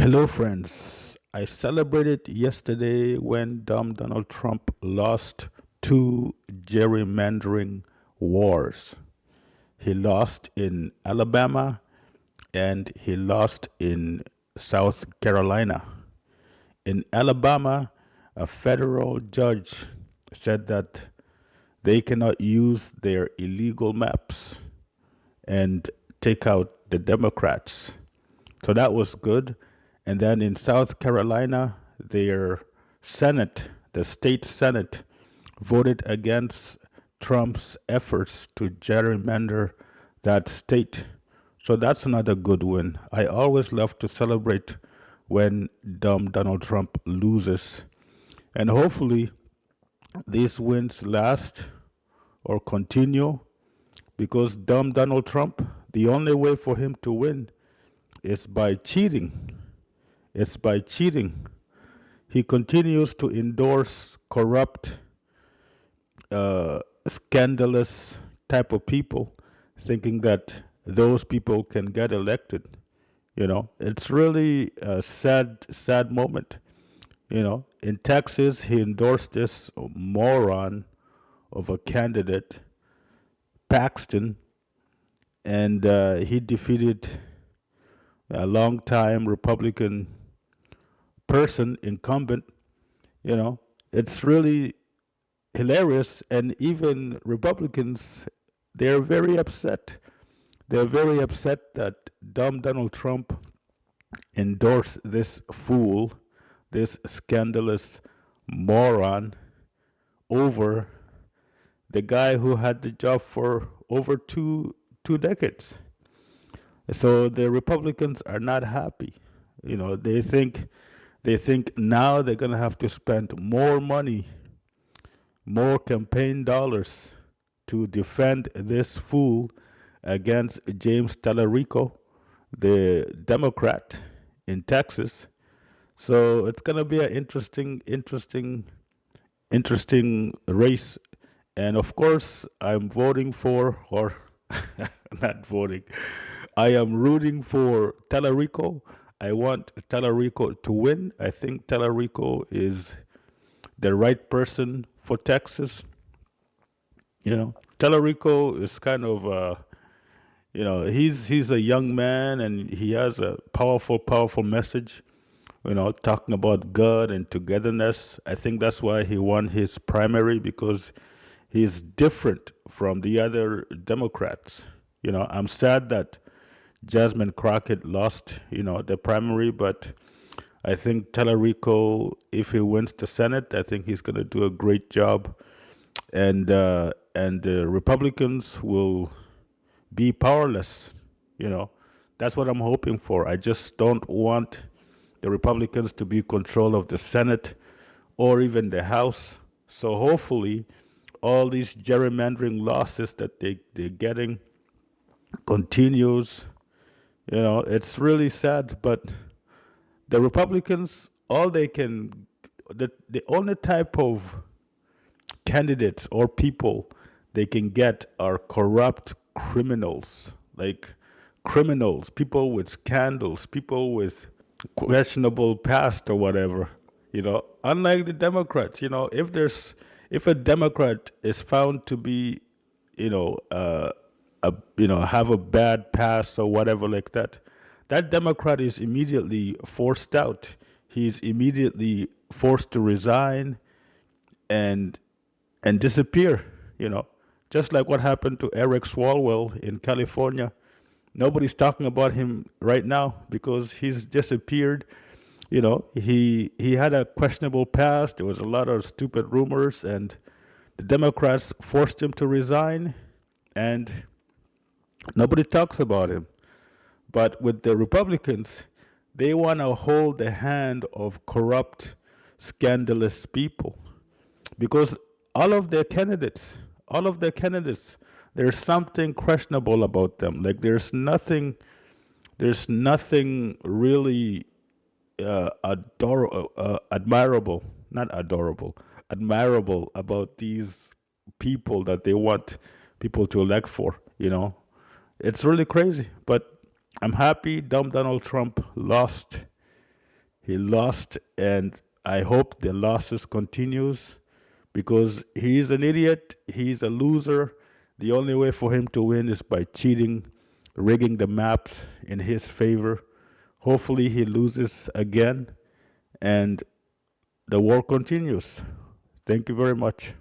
Hello, friends. I celebrated yesterday when dumb Donald Trump lost two gerrymandering wars. He lost in Alabama and he lost in South Carolina. In Alabama, a federal judge said that they cannot use their illegal maps and take out the Democrats. So that was good. And then in South Carolina, their Senate, the state Senate, voted against Trump's efforts to gerrymander that state. So that's another good win. I always love to celebrate when dumb Donald Trump loses. And hopefully these wins last or continue because dumb Donald Trump, the only way for him to win is by cheating. It's by cheating. He continues to endorse corrupt, scandalous type of people, thinking that those people can get elected. It's really a sad moment. In Texas, he endorsed this moron of a candidate, Paxton, and he defeated a long-time Republican person, incumbent. It's really hilarious, and even Republicans, they're very upset. They're very upset that dumb Donald Trump endorsed this fool, this scandalous moron, over the guy who had the job for over two decades. So the Republicans are not happy. They think now they're gonna have to spend more money, more campaign dollars to defend this fool against James Tallarico, the Democrat in Texas. So it's gonna be an interesting race. And of course, I'm voting for, or not voting, I am rooting for Tallarico. I want Tallarico to win. I think Tallarico is the right person for Texas. Tallarico is kind of, he's a young man and he has a powerful message. Talking about God and togetherness. I think that's why he won his primary because he's different from the other Democrats. I'm sad that Jasmine Crockett lost, the primary, but I think Tallarico, if he wins the Senate, I think he's going to do a great job, and the Republicans will be powerless. That's what I'm hoping for. I just don't want the Republicans to be control of the Senate or even the House. So hopefully, all these gerrymandering losses that they're getting continues. It's really sad, but the Republicans, the only type of candidates or people they can get are corrupt criminals, like criminals, people with scandals, people with questionable past or whatever. Unlike the Democrats, if a Democrat is found to be, have a bad past or whatever like that, that Democrat is immediately forced out. He's immediately forced to resign and disappear. Just like what happened to Eric Swalwell in California. Nobody's talking about him right now because he's disappeared. He had a questionable past. There was a lot of stupid rumors, and the Democrats forced him to resign, and nobody talks about him. But with the Republicans, they want to hold the hand of corrupt, scandalous people because all of their candidates, there's something questionable about them. Like there's nothing really admirable, not adorable, admirable about these people that they want people to elect for. It's really crazy. But I'm happy dumb Donald Trump lost He lost, and I hope the losses continues because he's an idiot. He's a loser. The only way for him to win is by cheating, rigging the maps in his favor. Hopefully, he loses again, and the war continues. Thank you very much.